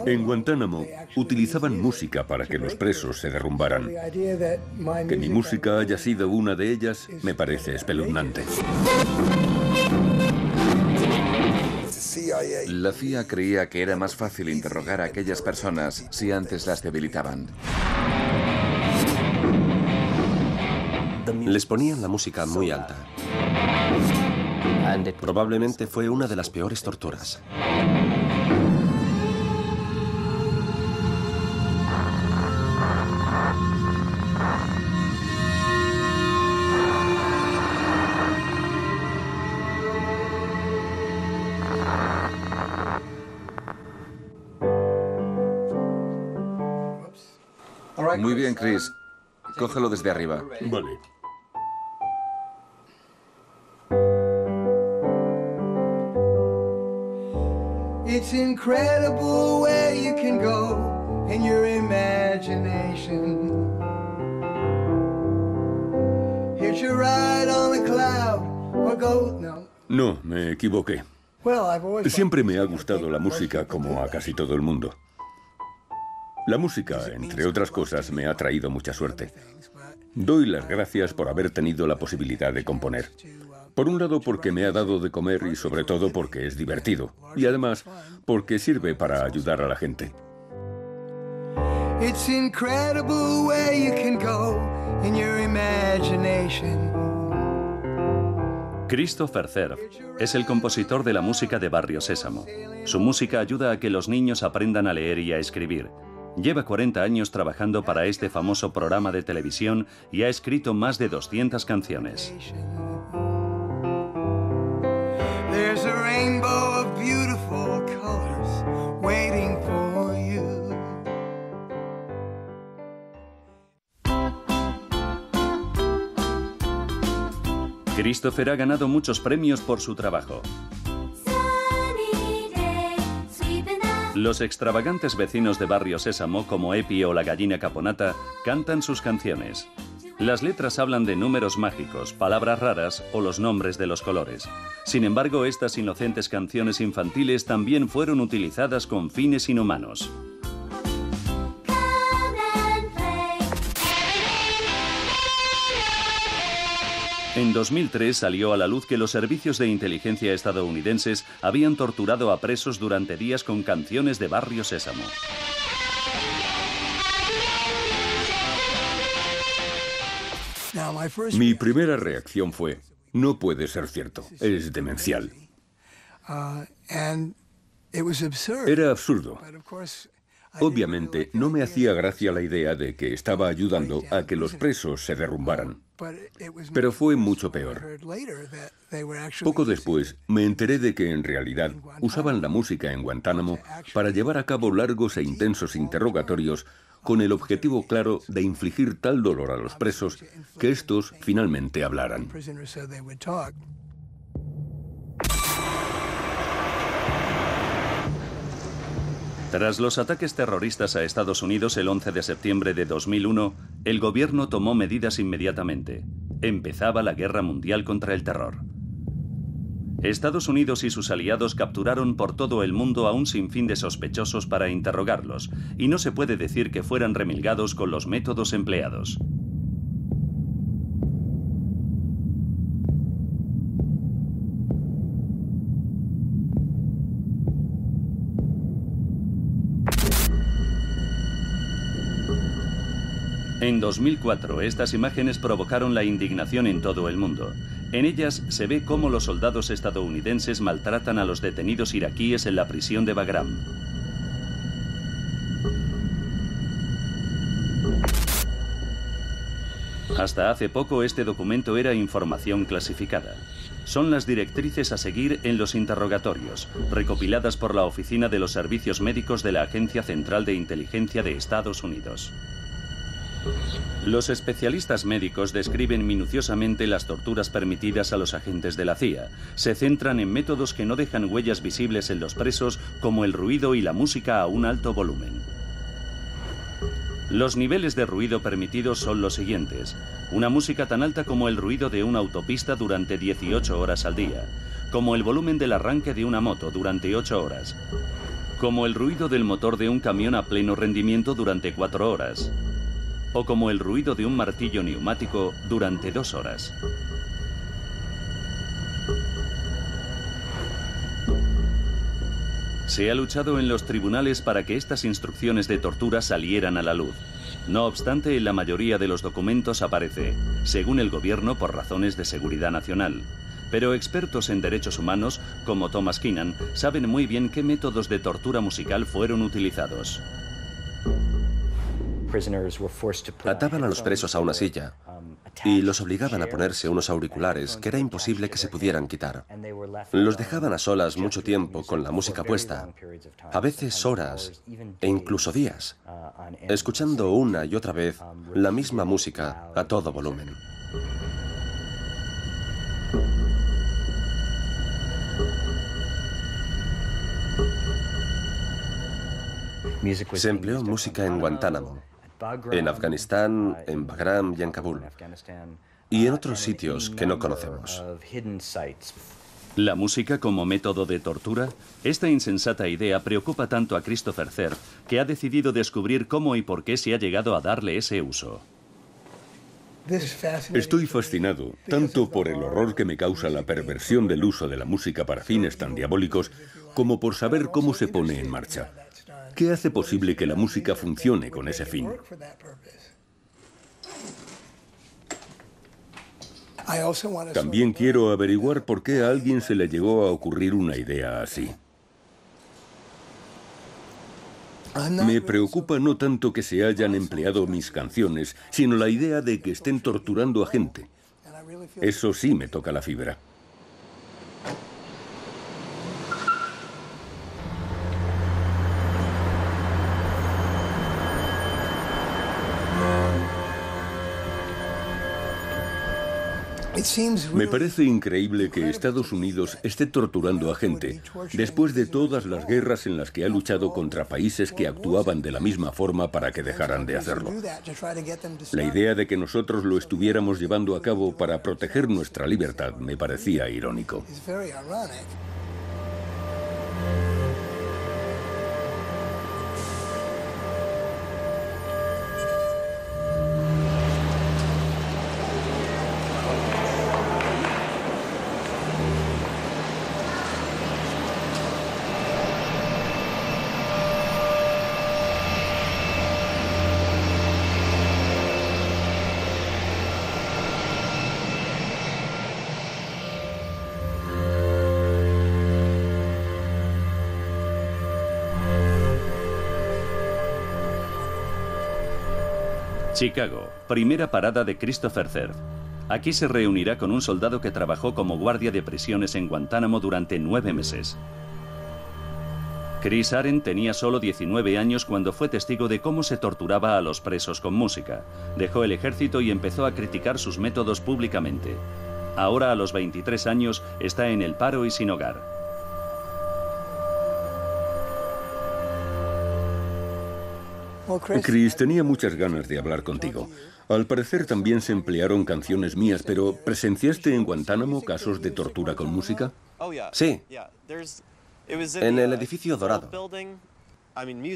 En Guantánamo utilizaban música para que los presos se derrumbaran. Que mi música haya sido una de ellas me parece espeluznante. La CIA creía que era más fácil interrogar a aquellas personas si antes las debilitaban. Les ponían la música muy alta. Probablemente fue una de las peores torturas. Muy bien, Chris. Cógelo desde arriba. Vale. It's incredible where you can go in your imagination. Hitch a ride on a cloud or go... No, me equivoqué. Siempre me ha gustado la música como a casi todo el mundo. La música, entre otras cosas, me ha traído mucha suerte. Doy las gracias por haber tenido la posibilidad de componer. Por un lado porque me ha dado de comer y sobre todo porque es divertido. Y además porque sirve para ayudar a la gente. It's incredible where you can go in your imagination. Christopher Cerf es el compositor de la música de Barrio Sésamo. Su música ayuda a que los niños aprendan a leer y a escribir. Lleva 40 años trabajando para este famoso programa de televisión y ha escrito más de 200 canciones. There's a rainbow of beautiful colors waiting for you. Christopher ha ganado muchos premios por su trabajo. Los extravagantes vecinos de Barrio Sésamo, como Epi o la gallina Caponata, cantan sus canciones. Las letras hablan de números mágicos, palabras raras o los nombres de los colores. Sin embargo, estas inocentes canciones infantiles también fueron utilizadas con fines inhumanos. En 2003 salió a la luz que los servicios de inteligencia estadounidenses habían torturado a presos durante días con canciones de Barrio Sésamo. Mi primera reacción fue, no puede ser cierto, es demencial. Era absurdo. Obviamente, no me hacía gracia la idea de que estaba ayudando a que los presos se derrumbaran. Pero fue mucho peor. Poco después, me enteré de que en realidad usaban la música en Guantánamo para llevar a cabo largos e intensos interrogatorios con el objetivo claro de infligir tal dolor a los presos que estos finalmente hablaran. Tras los ataques terroristas a Estados Unidos el 11 de septiembre de 2001, el gobierno tomó medidas inmediatamente. Empezaba la Guerra Mundial contra el Terror. Estados Unidos y sus aliados capturaron por todo el mundo a un sinfín de sospechosos para interrogarlos, y no se puede decir que fueran remilgados con los métodos empleados. En 2004, estas imágenes provocaron la indignación en todo el mundo. En ellas se ve cómo los soldados estadounidenses maltratan a los detenidos iraquíes en la prisión de Bagram. Hasta hace poco este documento era información clasificada. Son las directrices a seguir en los interrogatorios, recopiladas por la Oficina de los Servicios Médicos de la Agencia Central de Inteligencia de Estados Unidos. Los especialistas médicos describen minuciosamente las torturas permitidas a los agentes de la CIA. Se centran en métodos que no dejan huellas visibles en los presos, como el ruido y la música a un alto volumen. Los niveles de ruido permitidos son los siguientes: una música tan alta como el ruido de una autopista durante 18 horas al día, como el volumen del arranque de una moto durante 8 horas, Como el ruido del motor de un camión a pleno rendimiento durante 4 horas. O como el ruido de un martillo neumático durante 2 horas. Se ha luchado en los tribunales para que estas instrucciones de tortura salieran a la luz. No obstante, en la mayoría de los documentos aparece, según el gobierno, por razones de seguridad nacional. Pero expertos en derechos humanos, como Thomas Keenan, saben muy bien qué métodos de tortura musical fueron utilizados. Ataban a los presos a una silla y los obligaban a ponerse unos auriculares que era imposible que se pudieran quitar. Los dejaban a solas mucho tiempo con la música puesta, a veces horas e incluso días, escuchando una y otra vez la misma música a todo volumen. Se empleó música en Guantánamo, en Afganistán, en Bagram y en Kabul, y en otros sitios que no conocemos. ¿La música como método de tortura? Esta insensata idea preocupa tanto a Christopher Cerf que ha decidido descubrir cómo y por qué se ha llegado a darle ese uso. Estoy fascinado tanto por el horror que me causa la perversión del uso de la música para fines tan diabólicos, como por saber cómo se pone en marcha. ¿Qué hace posible que la música funcione con ese fin? También quiero averiguar por qué a alguien se le llegó a ocurrir una idea así. Me preocupa no tanto que se hayan empleado mis canciones, sino la idea de que estén torturando a gente. Eso sí me toca la fibra. Me parece increíble que Estados Unidos esté torturando a gente después de todas las guerras en las que ha luchado contra países que actuaban de la misma forma para que dejaran de hacerlo. La idea de que nosotros lo estuviéramos llevando a cabo para proteger nuestra libertad me parecía irónico. Chicago, primera parada de Christopher Cerf. Aquí se reunirá con un soldado que trabajó como guardia de prisiones en Guantánamo durante 9 meses. Chris Aren tenía solo 19 años cuando fue testigo de cómo se torturaba a los presos con música. Dejó el ejército y empezó a criticar sus métodos públicamente. Ahora, a los 23 años, está en el paro y sin hogar. Chris, tenía muchas ganas de hablar contigo. Al parecer también se emplearon canciones mías, pero ¿presenciaste en Guantánamo casos de tortura con música? Sí, en el edificio dorado.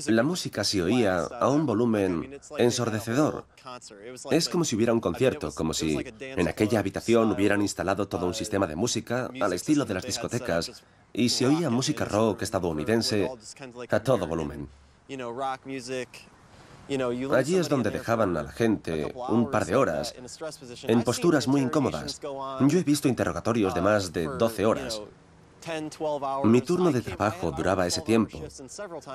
La música se oía a un volumen ensordecedor. Es como si hubiera un concierto, como si en aquella habitación hubieran instalado todo un sistema de música al estilo de las discotecas y se oía música rock estadounidense a todo volumen. Allí es donde dejaban a la gente un par de horas, en posturas muy incómodas. Yo he visto interrogatorios de más de 12 horas. Mi turno de trabajo duraba ese tiempo,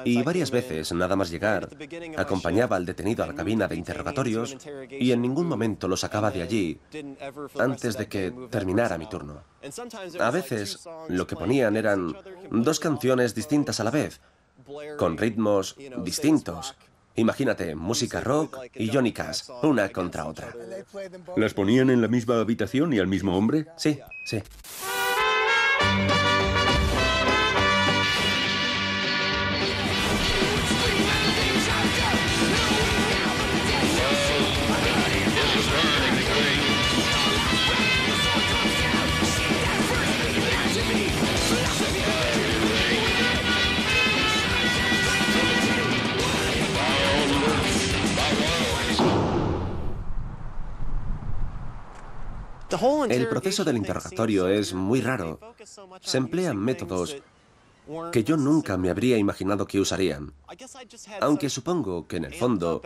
y varias veces, nada más llegar, acompañaba al detenido a la cabina de interrogatorios y en ningún momento lo sacaba de allí antes de que terminara mi turno. A veces, lo que ponían eran 2 canciones distintas a la vez, con ritmos distintos. Imagínate, música rock y Johnny Cash, una contra otra. ¿Las ponían en la misma habitación y al mismo hombre? Sí, sí. El proceso del interrogatorio es muy raro. Se emplean métodos que yo nunca me habría imaginado que usarían. Aunque supongo que en el fondo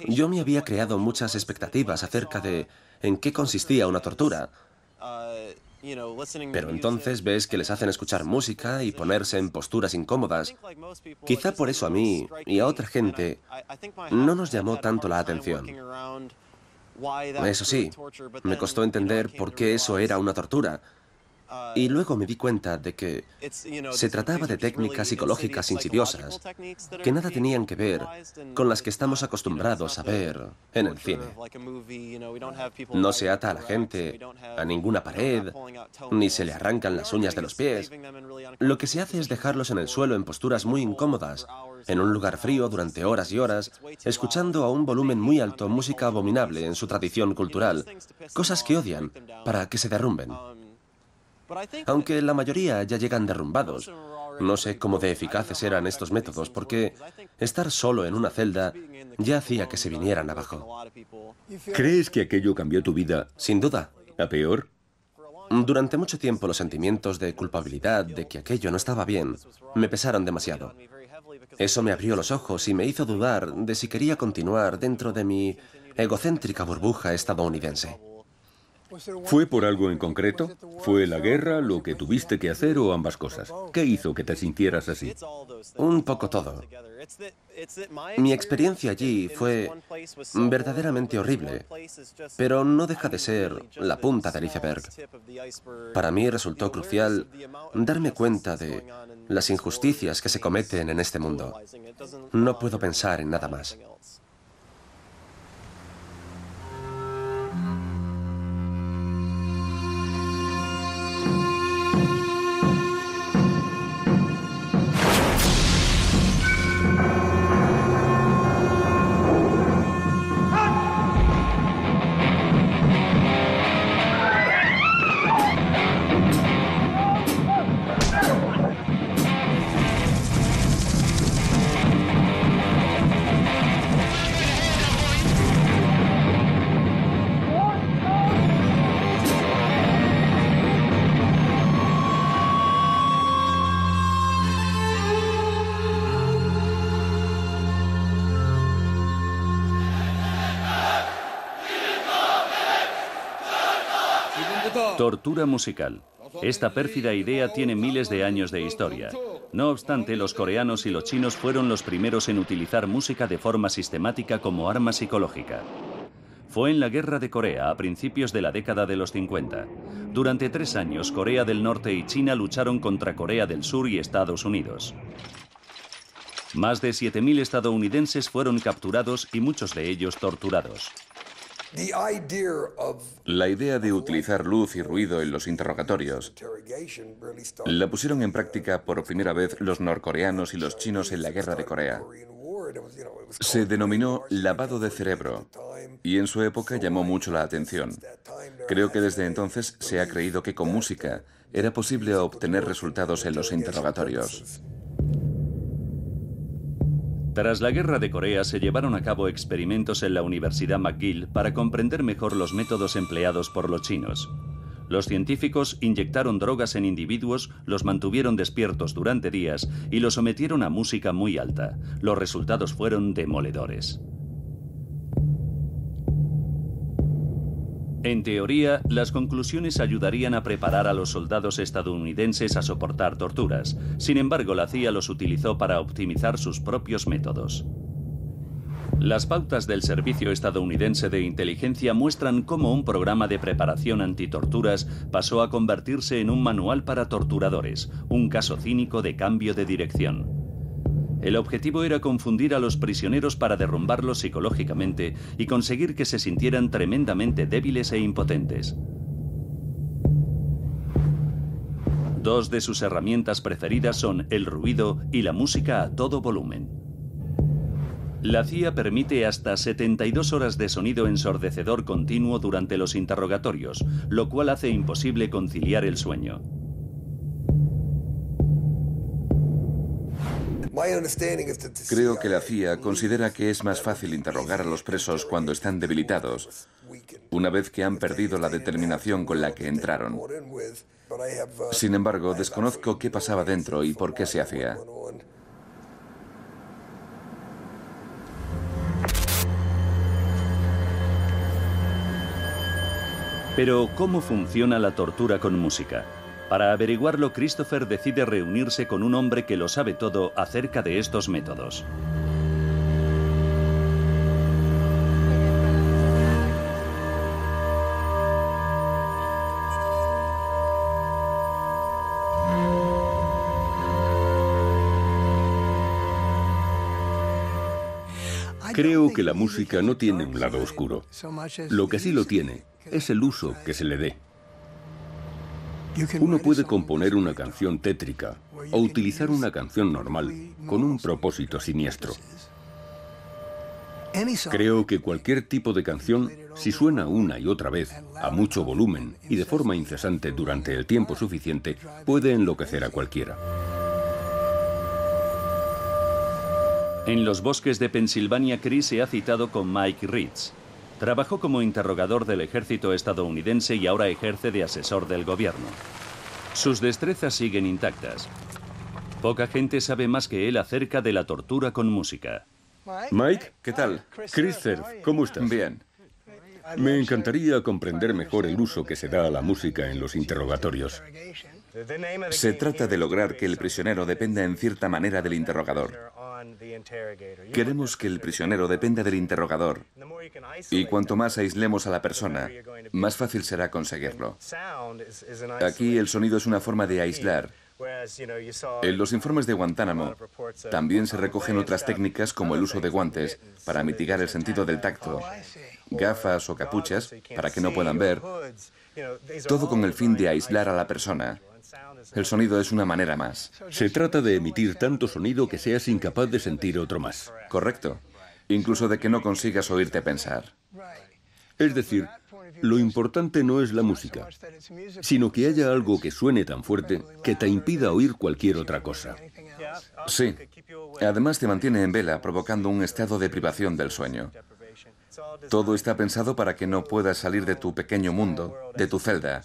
yo me había creado muchas expectativas acerca de en qué consistía una tortura. Pero entonces ves que les hacen escuchar música y ponerse en posturas incómodas. Quizá por eso a mí y a otra gente no nos llamó tanto la atención. Eso sí, me costó entender por qué eso era una tortura. Y luego me di cuenta de que se trataba de técnicas psicológicas insidiosas que nada tenían que ver con las que estamos acostumbrados a ver en el cine. No se ata a la gente a ninguna pared, ni se le arrancan las uñas de los pies. Lo que se hace es dejarlos en el suelo en posturas muy incómodas, en un lugar frío durante horas y horas, escuchando a un volumen muy alto música abominable en su tradición cultural, cosas que odian, para que se derrumben. Aunque la mayoría ya llegan derrumbados, no sé cómo de eficaces eran estos métodos, porque estar solo en una celda ya hacía que se vinieran abajo. ¿Crees que aquello cambió tu vida? Sin duda. ¿A peor? Durante mucho tiempo los sentimientos de culpabilidad, de que aquello no estaba bien, me pesaron demasiado. Eso me abrió los ojos y me hizo dudar de si quería continuar dentro de mi egocéntrica burbuja estadounidense. ¿Fue por algo en concreto? ¿Fue la guerra, lo que tuviste que hacer o ambas cosas? ¿Qué hizo que te sintieras así? Un poco todo. Mi experiencia allí fue verdaderamente horrible, pero no deja de ser la punta del iceberg. Para mí resultó crucial darme cuenta de las injusticias que se cometen en este mundo. No puedo pensar en nada más. Tortura musical. Esta pérfida idea tiene miles de años de historia. No obstante, los coreanos y los chinos fueron los primeros en utilizar música de forma sistemática como arma psicológica. Fue en la Guerra de Corea a principios de la década de los 50. Durante 3 años, Corea del Norte y China lucharon contra Corea del Sur y Estados Unidos. Más de 7.000 estadounidenses fueron capturados y muchos de ellos torturados. La idea de utilizar luz y ruido en los interrogatorios la pusieron en práctica por primera vez los norcoreanos y los chinos en la Guerra de Corea. Se denominó lavado de cerebro y en su época llamó mucho la atención. Creo que desde entonces se ha creído que con música era posible obtener resultados en los interrogatorios. Tras la Guerra de Corea se llevaron a cabo experimentos en la Universidad McGill para comprender mejor los métodos empleados por los chinos. Los científicos inyectaron drogas en individuos, los mantuvieron despiertos durante días y los sometieron a música muy alta. Los resultados fueron demoledores. En teoría, las conclusiones ayudarían a preparar a los soldados estadounidenses a soportar torturas. Sin embargo, la CIA los utilizó para optimizar sus propios métodos. Las pautas del Servicio Estadounidense de Inteligencia muestran cómo un programa de preparación antitorturas pasó a convertirse en un manual para torturadores, un caso cínico de cambio de dirección. El objetivo era confundir a los prisioneros para derrumbarlos psicológicamente y conseguir que se sintieran tremendamente débiles e impotentes. Dos de sus herramientas preferidas son el ruido y la música a todo volumen. La CIA permite hasta 72 horas de sonido ensordecedor continuo durante los interrogatorios, lo cual hace imposible conciliar el sueño. Creo que la CIA considera que es más fácil interrogar a los presos cuando están debilitados una vez que han perdido la determinación con la que entraron. Sin embargo, desconozco qué pasaba dentro y por qué se hacía. Pero, ¿cómo funciona la tortura con música? Para averiguarlo, Christopher decide reunirse con un hombre que lo sabe todo acerca de estos métodos. Creo que la música no tiene un lado oscuro. Lo que sí lo tiene es el uso que se le dé. Uno puede componer una canción tétrica o utilizar una canción normal con un propósito siniestro. Creo que cualquier tipo de canción, si suena una y otra vez, a mucho volumen y de forma incesante durante el tiempo suficiente, puede enloquecer a cualquiera. En los bosques de Pensilvania, Chris se ha citado con Mike Ritz. Trabajó como interrogador del ejército estadounidense y ahora ejerce de asesor del gobierno. Sus destrezas siguen intactas. Poca gente sabe más que él acerca de la tortura con música. Mike, ¿Qué tal? Chris Cerf, ¿cómo estás? Bien. Me encantaría comprender mejor el uso que se da a la música en los interrogatorios. Se trata de lograr que el prisionero dependa en cierta manera del interrogador. Queremos que el prisionero dependa del interrogador. Y cuanto más aislemos a la persona, más fácil será conseguirlo. Aquí el sonido es una forma de aislar. En los informes de Guantánamo también se recogen otras técnicas como el uso de guantes para mitigar el sentido del tacto, gafas o capuchas para que no puedan ver, todo con el fin de aislar a la persona. El sonido es una manera más. Se trata de emitir tanto sonido que seas incapaz de sentir otro más. Correcto. Incluso de que no consigas oírte pensar. Es decir, lo importante no es la música, sino que haya algo que suene tan fuerte que te impida oír cualquier otra cosa. Sí. Además te mantiene en vela, provocando un estado de privación del sueño. Todo está pensado para que no puedas salir de tu pequeño mundo, de tu celda.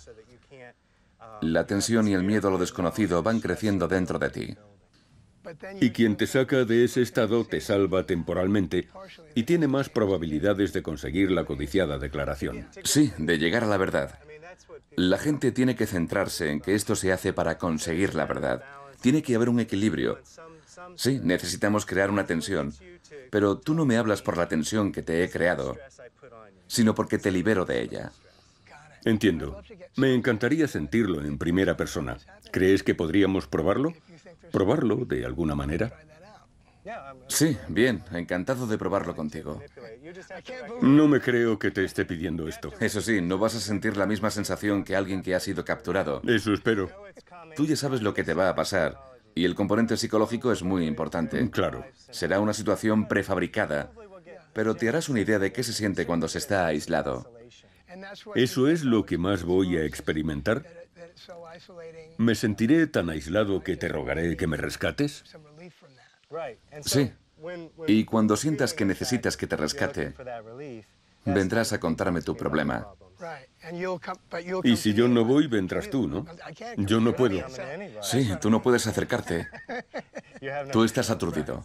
La tensión y el miedo a lo desconocido van creciendo dentro de ti. Y quien te saca de ese estado te salva temporalmente y tiene más probabilidades de conseguir la codiciada declaración. Sí, de llegar a la verdad. La gente tiene que centrarse en que esto se hace para conseguir la verdad. Tiene que haber un equilibrio. Sí, necesitamos crear una tensión, pero tú no me hablas por la tensión que te he creado, sino porque te libero de ella. Entiendo. Me encantaría sentirlo en primera persona. ¿Crees que podríamos probarlo? ¿Probarlo de alguna manera? Sí, bien. Encantado de probarlo contigo. No me creo que te esté pidiendo esto. Eso sí, no vas a sentir la misma sensación que alguien que ha sido capturado. Eso espero. Tú ya sabes lo que te va a pasar, y el componente psicológico es muy importante. Claro. Será una situación prefabricada, pero te harás una idea de qué se siente cuando se está aislado. ¿Eso es lo que más voy a experimentar? ¿Me sentiré tan aislado que te rogaré que me rescates? Sí. Y cuando sientas que necesitas que te rescate, vendrás a contarme tu problema. Y si yo no voy, vendrás tú, ¿no? Yo no puedo. Sí, tú no puedes acercarte. Tú estás aturdido.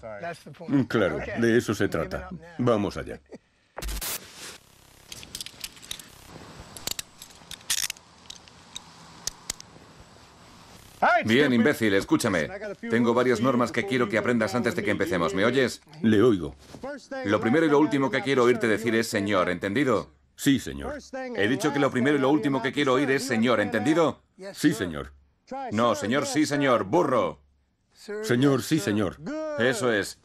Claro, de eso se trata. Vamos allá. Bien, imbécil, escúchame. Tengo varias normas que quiero que aprendas antes de que empecemos. ¿Me oyes? Le oigo. Lo primero y lo último que quiero oírte decir es señor, ¿entendido? Sí, señor. He dicho que lo primero y lo último que quiero oír es señor, ¿entendido? Sí, señor. No, señor, sí, señor, burro. Señor, sí, señor. Eso es.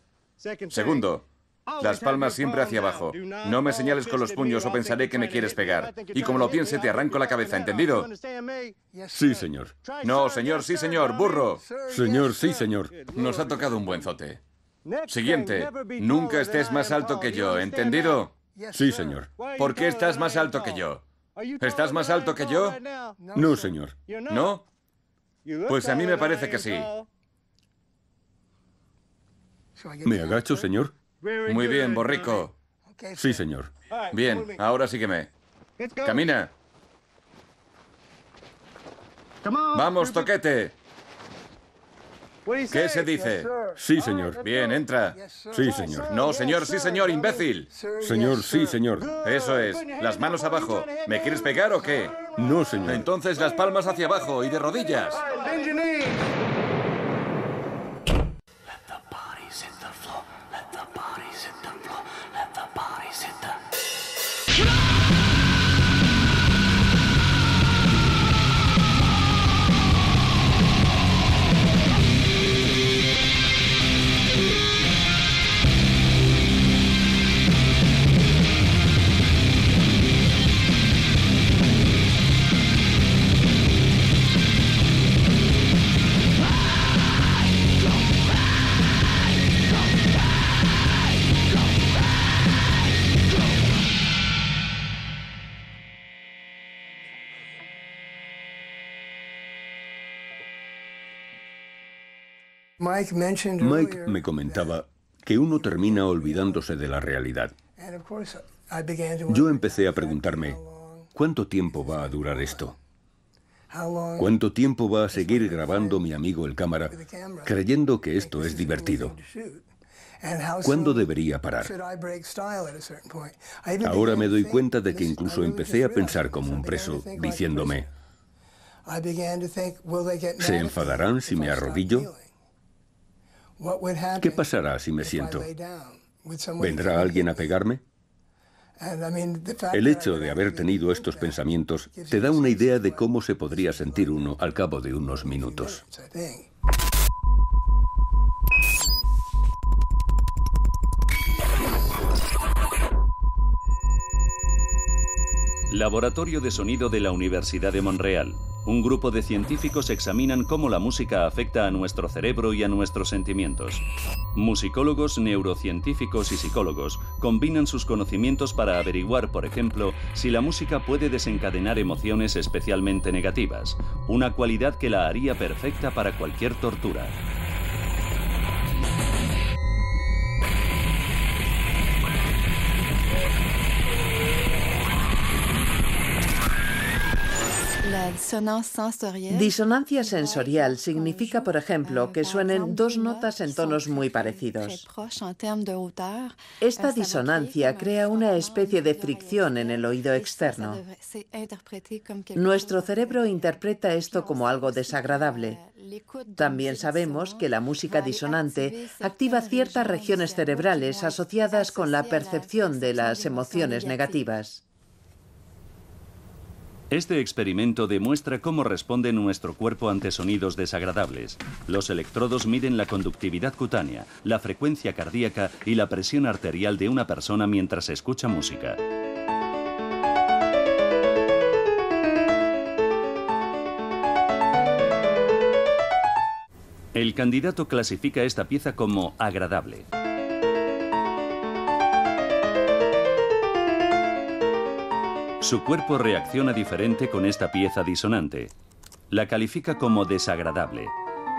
Segundo, las palmas siempre hacia abajo. No me señales con los puños o pensaré que me quieres pegar. Y como lo piense, te arranco la cabeza, ¿entendido? Sí, señor. No, señor, sí, señor, burro. Señor, sí, señor. Nos ha tocado un buen zote. Siguiente, nunca estés más alto que yo, ¿entendido? Sí, señor. ¿Por qué estás más alto que yo? ¿Estás más alto que yo? No, señor. ¿No? Pues a mí me parece que sí. ¿Me agacho, señor? Muy bien, borrico. Sí, señor. Bien, ahora sígueme. Camina. Vamos, toquete. ¿Qué se dice? Sí, señor. Bien, entra. Sí, señor. No, señor, sí, señor, imbécil. Señor, sí, señor. Eso es. Las manos abajo. ¿Me quieres pegar o qué? No, señor. Entonces las palmas hacia abajo y de rodillas. Mike me comentaba que uno termina olvidándose de la realidad. Yo empecé a preguntarme, ¿cuánto tiempo va a durar esto? ¿Cuánto tiempo va a seguir grabando mi amigo el cámara, creyendo que esto es divertido? ¿Cuándo debería parar? Ahora me doy cuenta de que incluso empecé a pensar como un preso, diciéndome, ¿se enfadarán si me arrodillo? ¿Qué pasará si me siento? ¿Vendrá alguien a pegarme? El hecho de haber tenido estos pensamientos te da una idea de cómo se podría sentir uno al cabo de unos minutos. Laboratorio de Sonido de la Universidad de Montreal. Un grupo de científicos examinan cómo la música afecta a nuestro cerebro y a nuestros sentimientos. Musicólogos, neurocientíficos y psicólogos combinan sus conocimientos para averiguar, por ejemplo, si la música puede desencadenar emociones especialmente negativas, una cualidad que la haría perfecta para cualquier tortura. Disonancia sensorial significa, por ejemplo, que suenen dos notas en tonos muy parecidos. Esta disonancia crea una especie de fricción en el oído externo. Nuestro cerebro interpreta esto como algo desagradable. También sabemos que la música disonante activa ciertas regiones cerebrales asociadas con la percepción de las emociones negativas. Este experimento demuestra cómo responde nuestro cuerpo ante sonidos desagradables. Los electrodos miden la conductividad cutánea, la frecuencia cardíaca y la presión arterial de una persona mientras escucha música. El candidato clasifica esta pieza como agradable. Su cuerpo reacciona diferente con esta pieza disonante. La califica como desagradable.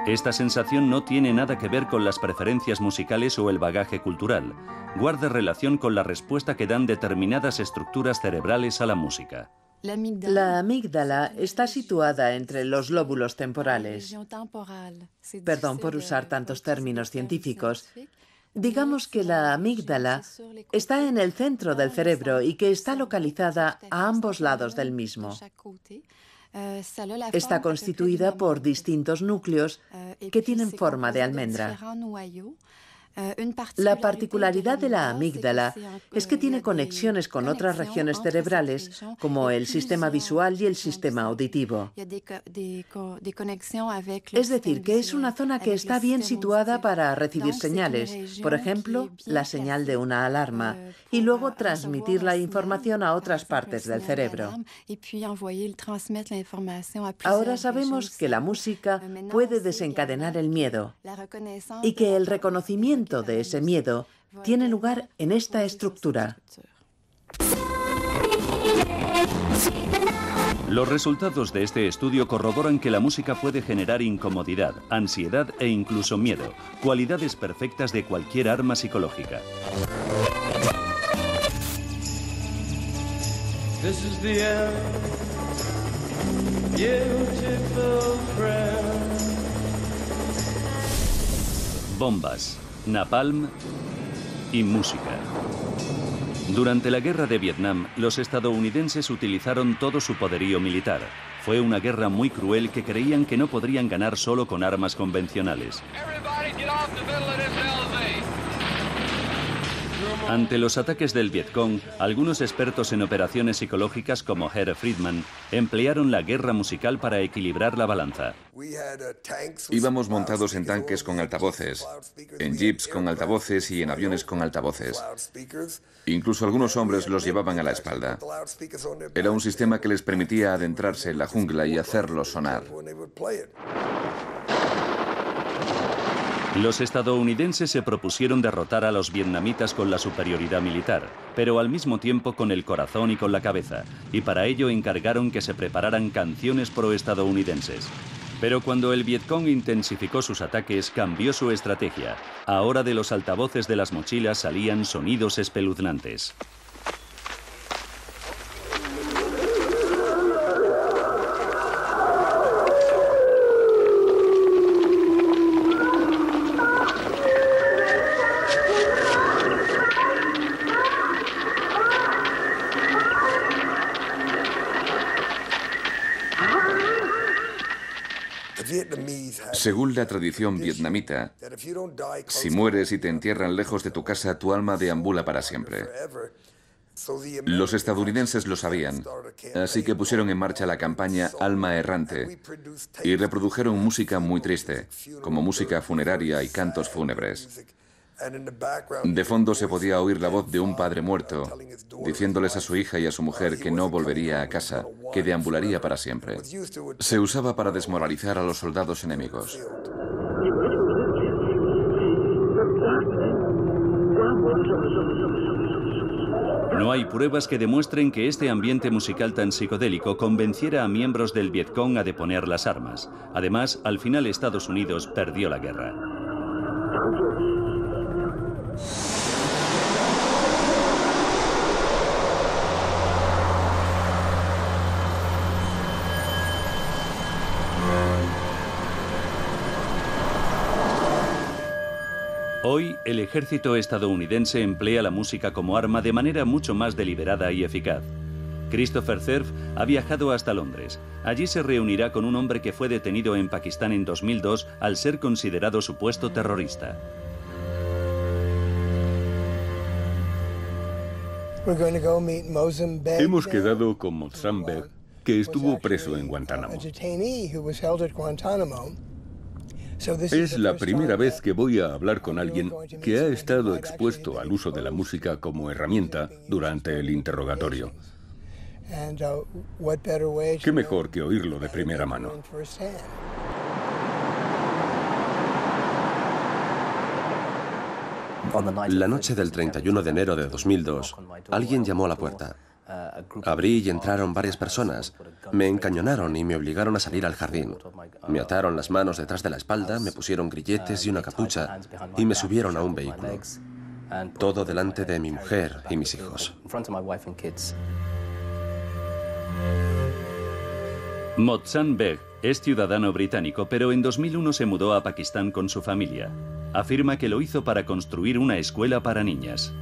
Esta sensación no tiene nada que ver con las preferencias musicales o el bagaje cultural. Guarda relación con la respuesta que dan determinadas estructuras cerebrales a la música. La amígdala está situada entre los lóbulos temporales. Perdón por usar tantos términos científicos. Digamos que la amígdala está en el centro del cerebro y que está localizada a ambos lados del mismo. Está constituida por distintos núcleos que tienen forma de almendra. La particularidad de la amígdala es que tiene conexiones con otras regiones cerebrales, como el sistema visual y el sistema auditivo. Es decir, que es una zona que está bien situada para recibir señales, por ejemplo, la señal de una alarma, y luego transmitir la información a otras partes del cerebro. Ahora sabemos que la música puede desencadenar el miedo y que el reconocimiento de ese miedo tiene lugar en esta estructura. Los resultados de este estudio corroboran que la música puede generar incomodidad, ansiedad e incluso miedo, cualidades perfectas de cualquier arma psicológica. This is the end, beautiful friend. Bombas, napalm y música. Durante la guerra de Vietnam, los estadounidenses utilizaron todo su poderío militar. Fue una guerra muy cruel que creían que no podrían ganar solo con armas convencionales. Ante los ataques del Vietcong, algunos expertos en operaciones psicológicas como Herr Friedman emplearon la guerra musical para equilibrar la balanza. Íbamos montados en tanques con altavoces, en jeeps con altavoces y en aviones con altavoces. Incluso algunos hombres los llevaban a la espalda. Era un sistema que les permitía adentrarse en la jungla y hacerlo sonar. Los estadounidenses se propusieron derrotar a los vietnamitas con la superioridad militar, pero al mismo tiempo con el corazón y con la cabeza, y para ello encargaron que se prepararan canciones pro-estadounidenses. Pero cuando el Vietcong intensificó sus ataques, cambió su estrategia. Ahora de los altavoces de las mochilas salían sonidos espeluznantes. Según la tradición vietnamita, si mueres y te entierran lejos de tu casa, tu alma deambula para siempre. Los estadounidenses lo sabían, así que pusieron en marcha la campaña Alma Errante y reprodujeron música muy triste, como música funeraria y cantos fúnebres. De fondo se podía oír la voz de un padre muerto, diciéndoles a su hija y a su mujer que no volvería a casa, que deambularía para siempre. Se usaba para desmoralizar a los soldados enemigos. No hay pruebas que demuestren que este ambiente musical tan psicodélico convenciera a miembros del Vietcong a deponer las armas. Además, al final Estados Unidos perdió la guerra. Hoy, el ejército estadounidense emplea la música como arma de manera mucho más deliberada y eficaz. Christopher Cerf ha viajado hasta Londres. Allí se reunirá con un hombre que fue detenido en Pakistán en 2002 al ser considerado supuesto terrorista. Hemos quedado con Mozambique, que estuvo preso en Guantánamo. Es la primera vez que voy a hablar con alguien que ha estado expuesto al uso de la música como herramienta durante el interrogatorio. ¿Qué mejor que oírlo de primera mano? La noche del 31 de enero de 2002, alguien llamó a la puerta. Abrí y entraron varias personas. Me encañonaron y me obligaron a salir al jardín. Me ataron las manos detrás de la espalda, me pusieron grilletes y una capucha y me subieron a un vehículo. Todo delante de mi mujer y mis hijos. Mohsen Beg es ciudadano británico, pero en 2001 se mudó a Pakistán con su familia. Afirma que lo hizo para construir una escuela para niñas.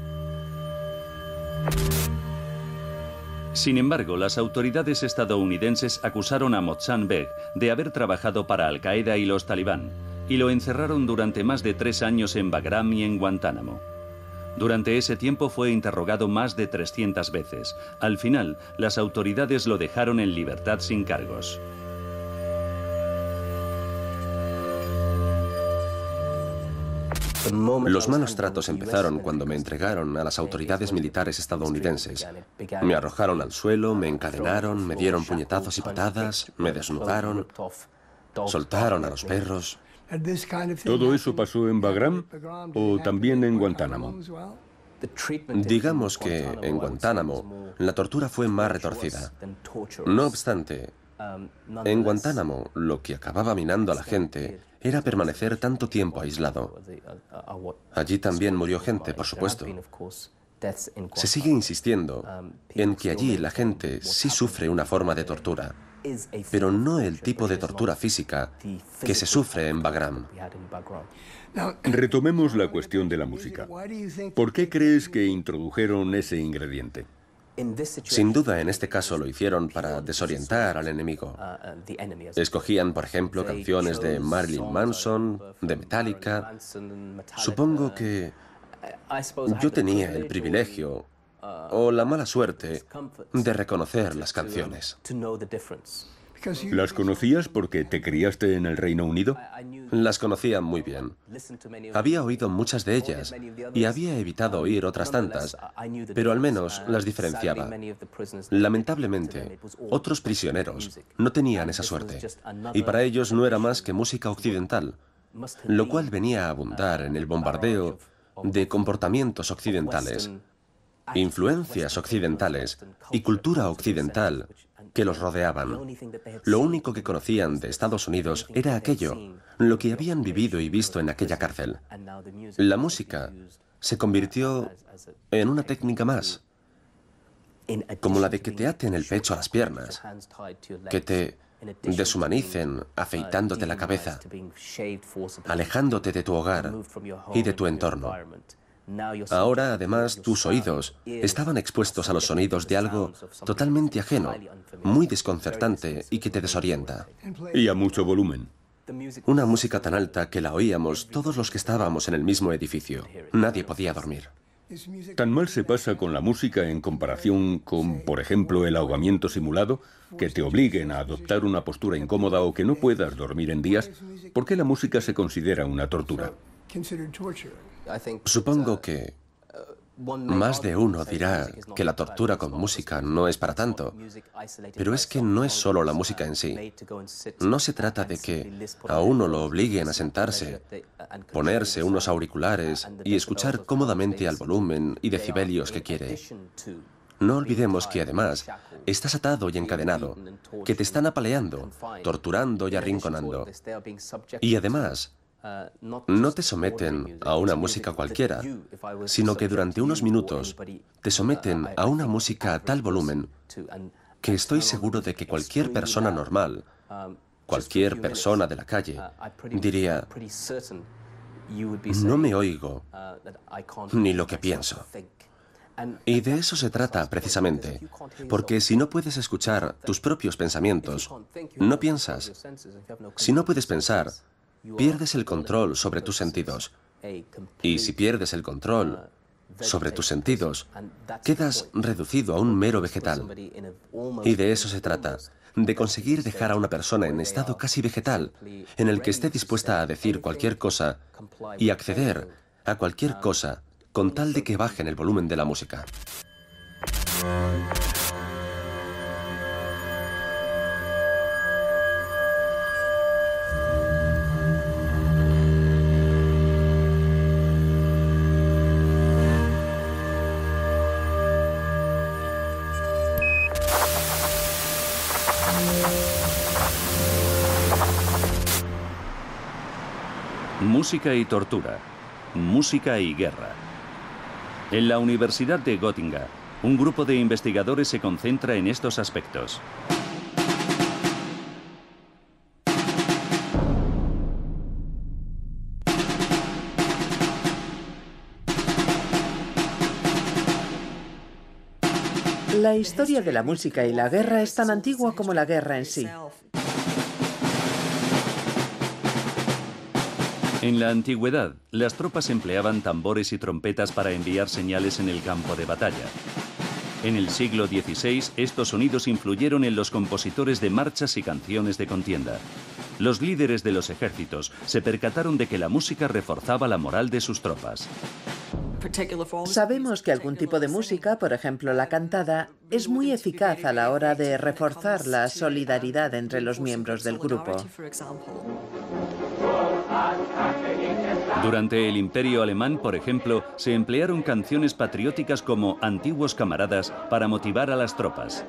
Sin embargo, las autoridades estadounidenses acusaron a Mohsen Beg de haber trabajado para Al-Qaeda y los talibán, y lo encerraron durante más de 3 años en Bagram y en Guantánamo. Durante ese tiempo fue interrogado más de 300 veces. Al final, las autoridades lo dejaron en libertad sin cargos. Los malos tratos empezaron cuando me entregaron a las autoridades militares estadounidenses. Me arrojaron al suelo, me encadenaron, me dieron puñetazos y patadas, me desnudaron, soltaron a los perros. ¿Todo eso pasó en Bagram o también en Guantánamo? Digamos que en Guantánamo la tortura fue más retorcida. No obstante, en Guantánamo lo que acababa minando a la gente era permanecer tanto tiempo aislado. Allí también murió gente, por supuesto. Se sigue insistiendo en que allí la gente sí sufre una forma de tortura, pero no el tipo de tortura física que se sufre en Bagram. Retomemos la cuestión de la música. ¿Por qué crees que introdujeron ese ingrediente? Sin duda, en este caso lo hicieron para desorientar al enemigo. Escogían, por ejemplo, canciones de Marilyn Manson, de Metallica. Supongo que yo tenía el privilegio o la mala suerte de reconocer las canciones. ¿Las conocías porque te criaste en el Reino Unido? Las conocía muy bien. Había oído muchas de ellas y había evitado oír otras tantas, pero al menos las diferenciaba. Lamentablemente, otros prisioneros no tenían esa suerte, y para ellos no era más que música occidental, lo cual venía a abundar en el bombardeo de comportamientos occidentales, influencias occidentales y cultura occidental que los rodeaban. Lo único que conocían de Estados Unidos era aquello, lo que habían vivido y visto en aquella cárcel. La música se convirtió en una técnica más, como la de que te aten el pecho a las piernas, que te deshumanicen afeitándote la cabeza, alejándote de tu hogar y de tu entorno. Ahora, además, tus oídos estaban expuestos a los sonidos de algo totalmente ajeno, muy desconcertante y que te desorienta. Y a mucho volumen. Una música tan alta que la oíamos todos los que estábamos en el mismo edificio. Nadie podía dormir. ¿Tan mal se pasa con la música en comparación con, por ejemplo, el ahogamiento simulado, que te obliguen a adoptar una postura incómoda o que no puedas dormir en días? ¿Por qué la música se considera una tortura? Supongo que más de uno dirá que la tortura con música no es para tanto, pero es que no es solo la música en sí. No se trata de que a uno lo obliguen a sentarse, ponerse unos auriculares y escuchar cómodamente al volumen y decibelios que quiere. No olvidemos que además estás atado y encadenado, que te están apaleando, torturando y arrinconando. Y además, no te someten a una música cualquiera, sino que durante unos minutos te someten a una música a tal volumen que estoy seguro de que cualquier persona normal, cualquier persona de la calle, diría: no me oigo ni lo que pienso. Y de eso se trata precisamente, porque si no puedes escuchar tus propios pensamientos, no piensas. Si no puedes pensar, pierdes el control sobre tus sentidos. Y si pierdes el control sobre tus sentidos, quedas reducido a un mero vegetal. Y de eso se trata, de conseguir dejar a una persona en estado casi vegetal, en el que esté dispuesta a decir cualquier cosa y acceder a cualquier cosa con tal de que bajen el volumen de la música. Música y tortura. Música y guerra. En la Universidad de Göttingen, un grupo de investigadores se concentra en estos aspectos. La historia de la música y la guerra es tan antigua como la guerra en sí. En la antigüedad, las tropas empleaban tambores y trompetas para enviar señales en el campo de batalla. En el siglo XVI, estos sonidos influyeron en los compositores de marchas y canciones de contienda. Los líderes de los ejércitos se percataron de que la música reforzaba la moral de sus tropas. Sabemos que algún tipo de música, por ejemplo la cantada, es muy eficaz a la hora de reforzar la solidaridad entre los miembros del grupo. Durante el Imperio Alemán, por ejemplo, se emplearon canciones patrióticas como Antiguos camaradas para motivar a las tropas.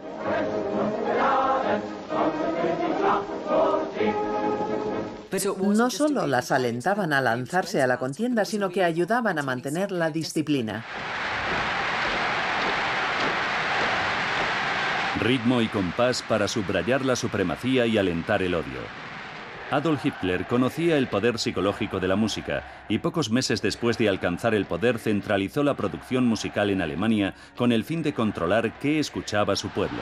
No solo las alentaban a lanzarse a la contienda, sino que ayudaban a mantener la disciplina. Ritmo y compás para subrayar la supremacía y alentar el odio. Adolf Hitler conocía el poder psicológico de la música y pocos meses después de alcanzar el poder centralizó la producción musical en Alemania con el fin de controlar qué escuchaba su pueblo.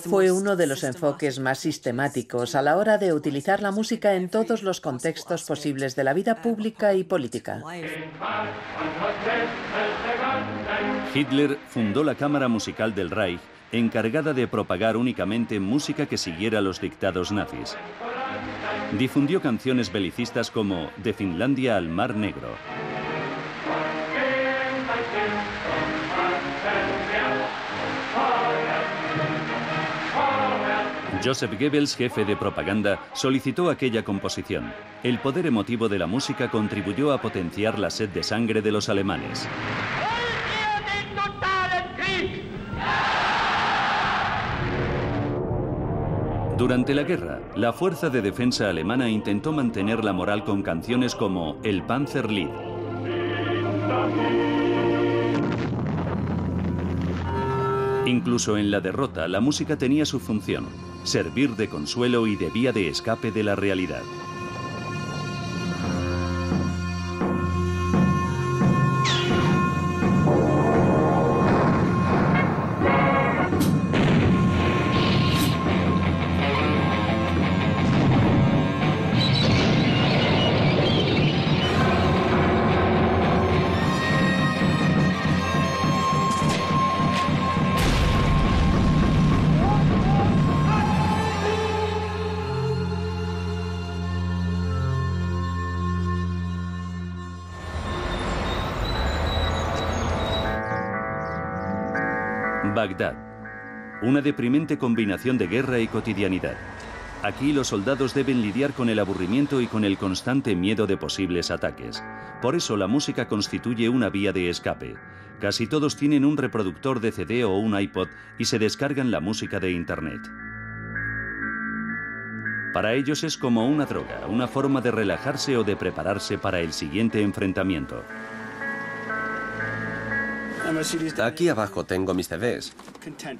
Fue uno de los enfoques más sistemáticos a la hora de utilizar la música en todos los contextos posibles de la vida pública y política. Hitler fundó la Cámara Musical del Reich, encargada de propagar únicamente música que siguiera los dictados nazis. Difundió canciones belicistas como De Finlandia al Mar Negro. Joseph Goebbels, jefe de propaganda, solicitó aquella composición. El poder emotivo de la música contribuyó a potenciar la sed de sangre de los alemanes. Durante la guerra, la Fuerza de Defensa alemana intentó mantener la moral con canciones como el Panzerlied. Incluso en la derrota, la música tenía su función: servir de consuelo y de vía de escape de la realidad. Bagdad. Una deprimente combinación de guerra y cotidianidad. Aquí los soldados deben lidiar con el aburrimiento y con el constante miedo de posibles ataques. Por eso la música constituye una vía de escape. Casi todos tienen un reproductor de CD o un iPod y se descargan la música de Internet. Para ellos es como una droga, una forma de relajarse o de prepararse para el siguiente enfrentamiento. Aquí abajo tengo mis CDs,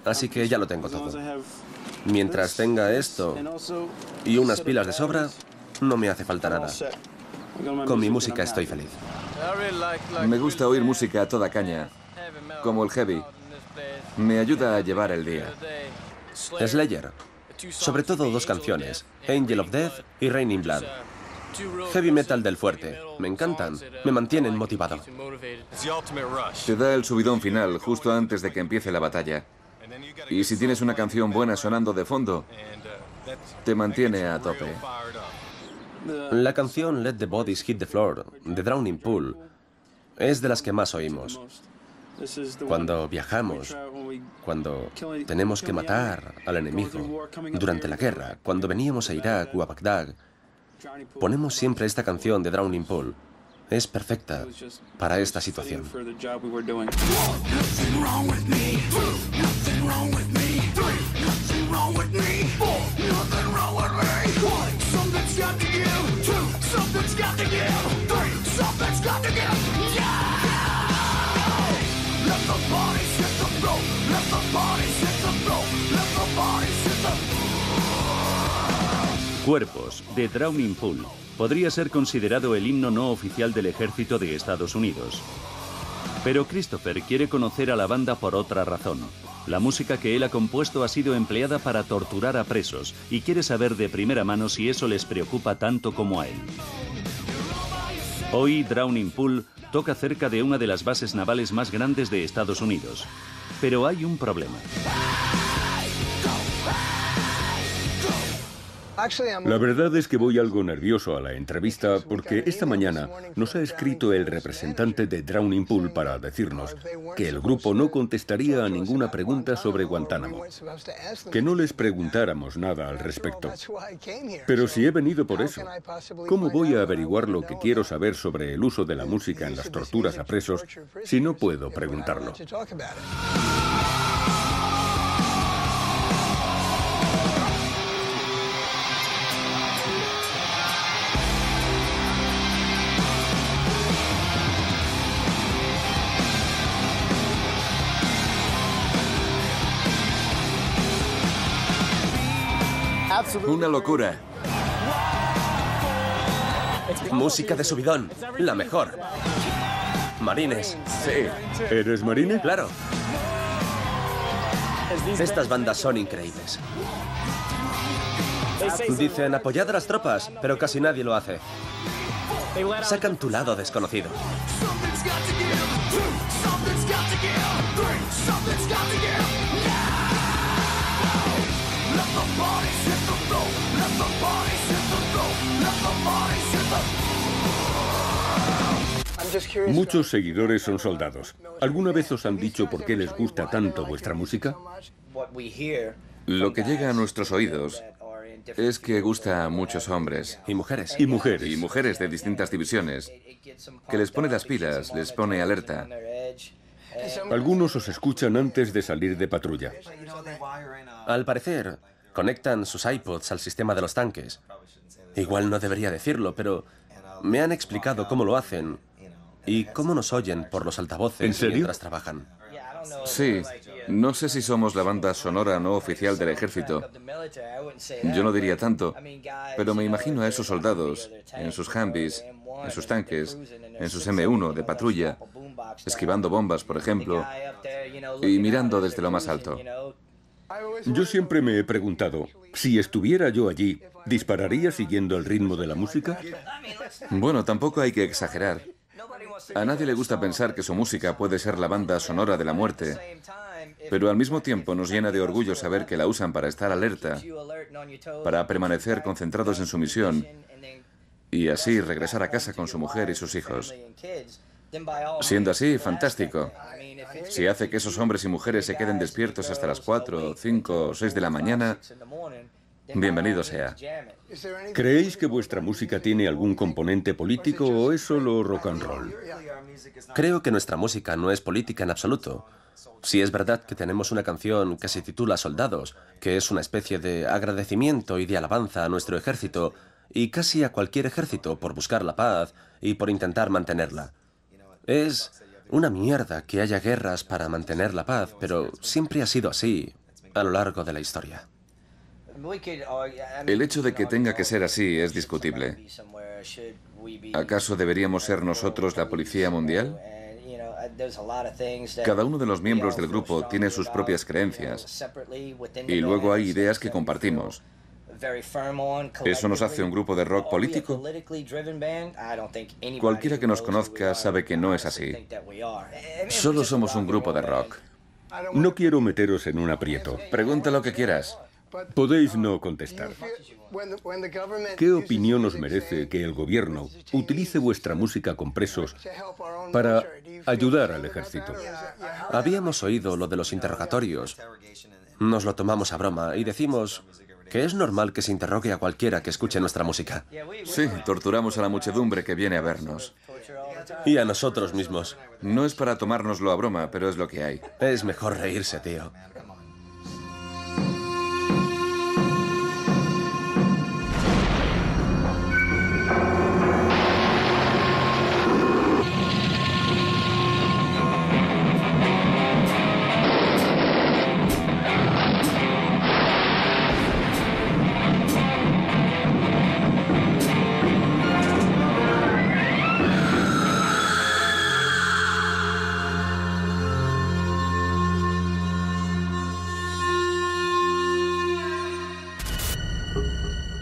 así que ya lo tengo todo. Mientras tenga esto y unas pilas de sobra, no me hace falta nada. Con mi música estoy feliz. Me gusta oír música a toda caña, como el heavy. Me ayuda a llevar el día. Slayer. Sobre todo dos canciones, Angel of Death y Raining Blood. Heavy metal del fuerte. Me encantan. Me mantienen motivado. Te da el subidón final justo antes de que empiece la batalla. Y si tienes una canción buena sonando de fondo, te mantiene a tope. La canción Let the Bodies Hit the Floor, de Drowning Pool, es de las que más oímos. Cuando viajamos, cuando tenemos que matar al enemigo, durante la guerra, cuando veníamos a Irak o a Bagdad, ponemos siempre esta canción de Drowning Pool. Es perfecta para esta situación. Cuerpos, de Drowning Pool, podría ser considerado el himno no oficial del ejército de Estados Unidos. Pero Christopher quiere conocer a la banda por otra razón. La música que él ha compuesto ha sido empleada para torturar a presos y quiere saber de primera mano si eso les preocupa tanto como a él. Hoy Drowning Pool toca cerca de una de las bases navales más grandes de Estados Unidos. Pero hay un problema. La verdad es que voy algo nervioso a la entrevista porque esta mañana nos ha escrito el representante de Drowning Pool para decirnos que el grupo no contestaría a ninguna pregunta sobre Guantánamo, que no les preguntáramos nada al respecto. Pero si he venido por eso, ¿cómo voy a averiguar lo que quiero saber sobre el uso de la música en las torturas a presos si no puedo preguntarlo? Una locura. Música de subidón, la mejor. Marines. Sí. ¿Eres marine? Claro. Estas bandas son increíbles. Dicen apoyad a las tropas, pero casi nadie lo hace. Sacan tu lado desconocido. Muchos seguidores son soldados. ¿Alguna vez os han dicho por qué les gusta tanto vuestra música? Lo que llega a nuestros oídos es que gusta a muchos hombres. Y mujeres. Y mujeres. Y mujeres de distintas divisiones. Que les pone las pilas, les pone alerta. Algunos os escuchan antes de salir de patrulla. Al parecer, conectan sus iPods al sistema de los tanques. Igual no debería decirlo, pero me han explicado cómo lo hacen y cómo nos oyen por los altavoces ¿En serio? mientras trabajan. Sí, no sé si somos la banda sonora no oficial del ejército. Yo no diría tanto, pero me imagino a esos soldados en sus Humvees, en sus tanques, en sus M1 de patrulla, esquivando bombas, por ejemplo, y mirando desde lo más alto. Yo siempre me he preguntado, si estuviera yo allí, ¿dispararía siguiendo el ritmo de la música? Bueno, tampoco hay que exagerar. A nadie le gusta pensar que su música puede ser la banda sonora de la muerte, pero al mismo tiempo nos llena de orgullo saber que la usan para estar alerta, para permanecer concentrados en su misión y así regresar a casa con su mujer y sus hijos. Siendo así, fantástico. Si hace que esos hombres y mujeres se queden despiertos hasta las 4, 5 o 6 de la mañana, bienvenido sea. ¿Creéis que vuestra música tiene algún componente político o es solo rock and roll? Creo que nuestra música no es política en absoluto. Si es verdad que tenemos una canción que se titula Soldados, que es una especie de agradecimiento y de alabanza a nuestro ejército y casi a cualquier ejército por buscar la paz y por intentar mantenerla. Es una mierda que haya guerras para mantener la paz, pero siempre ha sido así a lo largo de la historia. El hecho de que tenga que ser así es discutible. ¿Acaso deberíamos ser nosotros la policía mundial? Cada uno de los miembros del grupo tiene sus propias creencias y luego hay ideas que compartimos. ¿Eso nos hace un grupo de rock político? Cualquiera que nos conozca sabe que no es así. Solo somos un grupo de rock. No quiero meteros en un aprieto. Pregunta lo que quieras. Podéis no contestar. ¿Qué opinión os merece que el gobierno utilice vuestra música con presos para ayudar al ejército? Habíamos oído lo de los interrogatorios. Nos lo tomamos a broma y decimos que es normal que se interrogue a cualquiera que escuche nuestra música. Sí, torturamos a la muchedumbre que viene a vernos. Y a nosotros mismos. No es para tomárnoslo a broma, pero es lo que hay. Es mejor reírse, tío.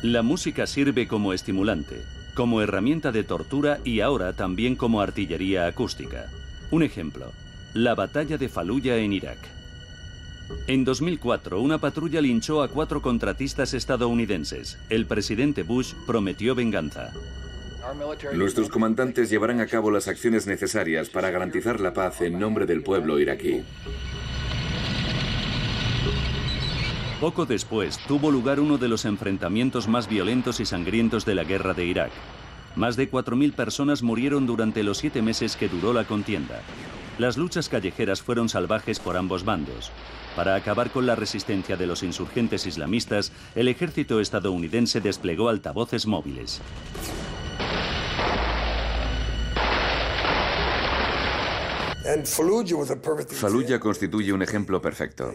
La música sirve como estimulante, como herramienta de tortura y ahora también como artillería acústica. Un ejemplo, la batalla de Faluya en Irak. En 2004, una patrulla linchó a 4 contratistas estadounidenses. El presidente Bush prometió venganza. Nuestros comandantes llevarán a cabo las acciones necesarias para garantizar la paz en nombre del pueblo iraquí. Poco después, tuvo lugar uno de los enfrentamientos más violentos y sangrientos de la guerra de Irak. Más de 4.000 personas murieron durante los 7 meses que duró la contienda. Las luchas callejeras fueron salvajes por ambos bandos. Para acabar con la resistencia de los insurgentes islamistas, el ejército estadounidense desplegó altavoces móviles. Faluya constituye un ejemplo perfecto.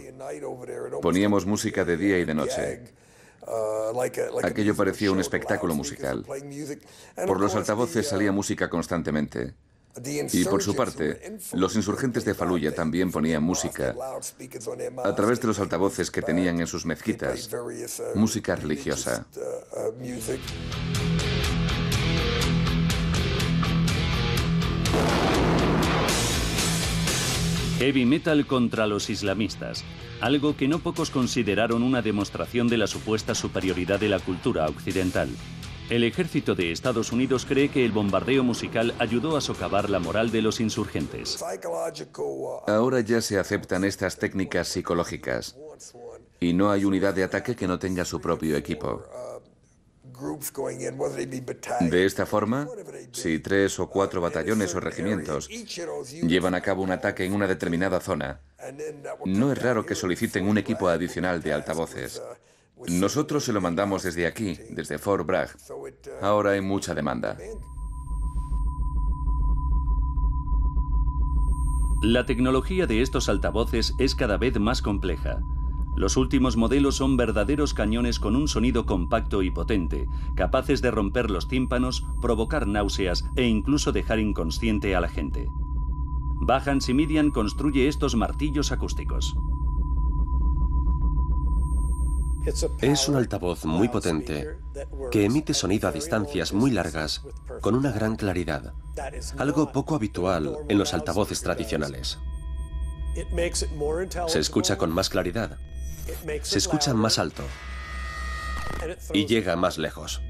Poníamos música de día y de noche. Aquello parecía un espectáculo musical. Por los altavoces salía música constantemente. Y por su parte, los insurgentes de Faluya también ponían música a través de los altavoces que tenían en sus mezquitas, música religiosa. Heavy metal contra los islamistas, algo que no pocos consideraron una demostración de la supuesta superioridad de la cultura occidental. El ejército de Estados Unidos cree que el bombardeo musical ayudó a socavar la moral de los insurgentes. Ahora ya se aceptan estas técnicas psicológicas y no hay unidad de ataque que no tenga su propio equipo. De esta forma, si 3 o 4 batallones o regimientos llevan a cabo un ataque en una determinada zona, no es raro que soliciten un equipo adicional de altavoces. Nosotros se lo mandamos desde aquí, desde Fort Bragg. Ahora hay mucha demanda. La tecnología de estos altavoces es cada vez más compleja. Los últimos modelos son verdaderos cañones con un sonido compacto y potente, capaces de romper los tímpanos, provocar náuseas e incluso dejar inconsciente a la gente. Vahan Simidian construye estos martillos acústicos. Es un altavoz muy potente que emite sonido a distancias muy largas con una gran claridad, algo poco habitual en los altavoces tradicionales. Se escucha con más claridad, se escucha más alto y llega más lejos.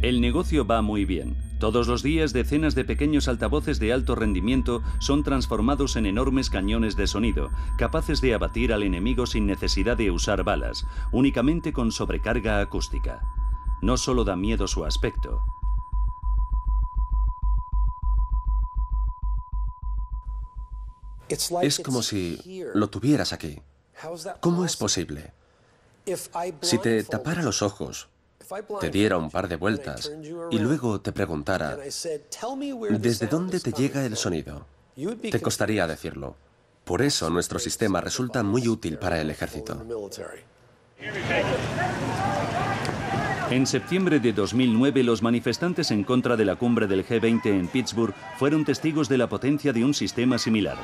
El negocio va muy bien. Todos los días decenas de pequeños altavoces de alto rendimiento son transformados en enormes cañones de sonido, capaces de abatir al enemigo sin necesidad de usar balas, únicamente con sobrecarga acústica. No solo da miedo su aspecto. Es como si lo tuvieras aquí. ¿Cómo es posible? Si te tapara los ojos, te diera un par de vueltas y luego te preguntara ¿desde dónde te llega el sonido? Te costaría decirlo. Por eso nuestro sistema resulta muy útil para el ejército. En septiembre de 2009, los manifestantes en contra de la cumbre del G20 en Pittsburgh fueron testigos de la potencia de un sistema similar.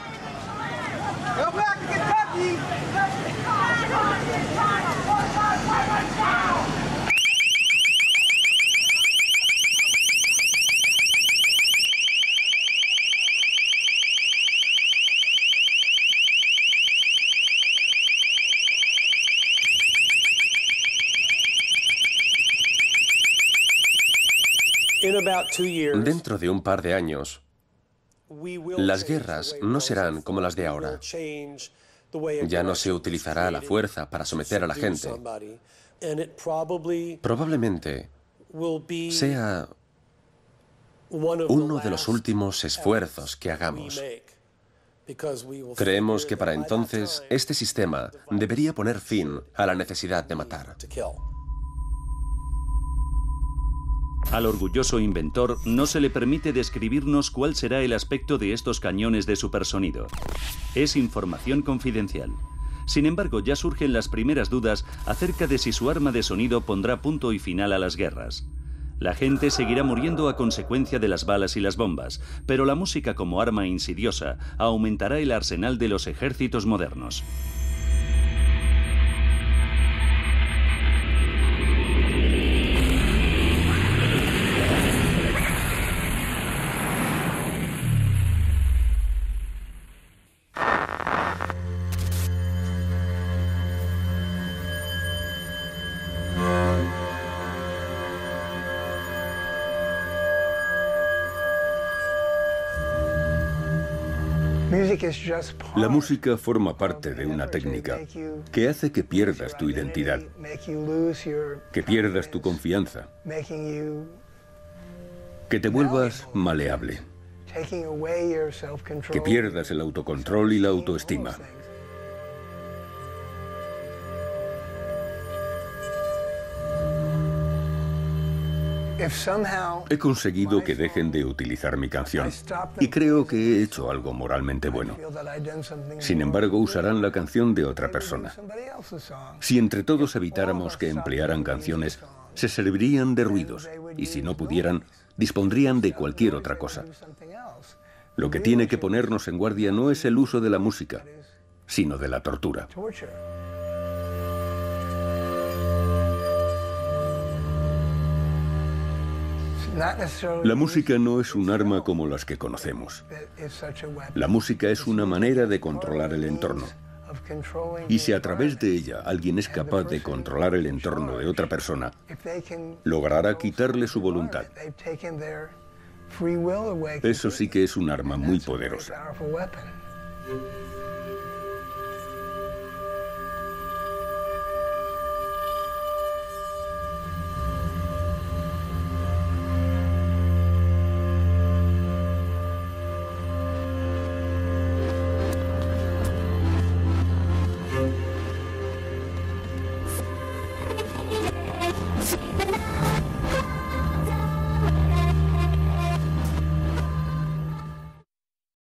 Dentro de un par de años, las guerras no serán como las de ahora. Ya no se utilizará la fuerza para someter a la gente. Probablemente sea uno de los últimos esfuerzos que hagamos. Creemos que para entonces este sistema debería poner fin a la necesidad de matar. Al orgulloso inventor no se le permite describirnos cuál será el aspecto de estos cañones de supersonido. Es información confidencial. Sin embargo, ya surgen las primeras dudas acerca de si su arma de sonido pondrá punto y final a las guerras. La gente seguirá muriendo a consecuencia de las balas y las bombas, pero la música como arma insidiosa aumentará el arsenal de los ejércitos modernos. La música forma parte de una técnica que hace que pierdas tu identidad, que pierdas tu confianza, que te vuelvas maleable, que pierdas el autocontrol y la autoestima. He conseguido que dejen de utilizar mi canción y creo que he hecho algo moralmente bueno. Sin embargo, usarán la canción de otra persona. Si entre todos evitáramos que emplearan canciones, se servirían de ruidos y si no pudieran, dispondrían de cualquier otra cosa. Lo que tiene que ponernos en guardia no es el uso de la música, sino de la tortura. La música no es un arma como las que conocemos. La música es una manera de controlar el entorno. Y si a través de ella alguien es capaz de controlar el entorno de otra persona, logrará quitarle su voluntad. Eso sí que es un arma muy poderosa.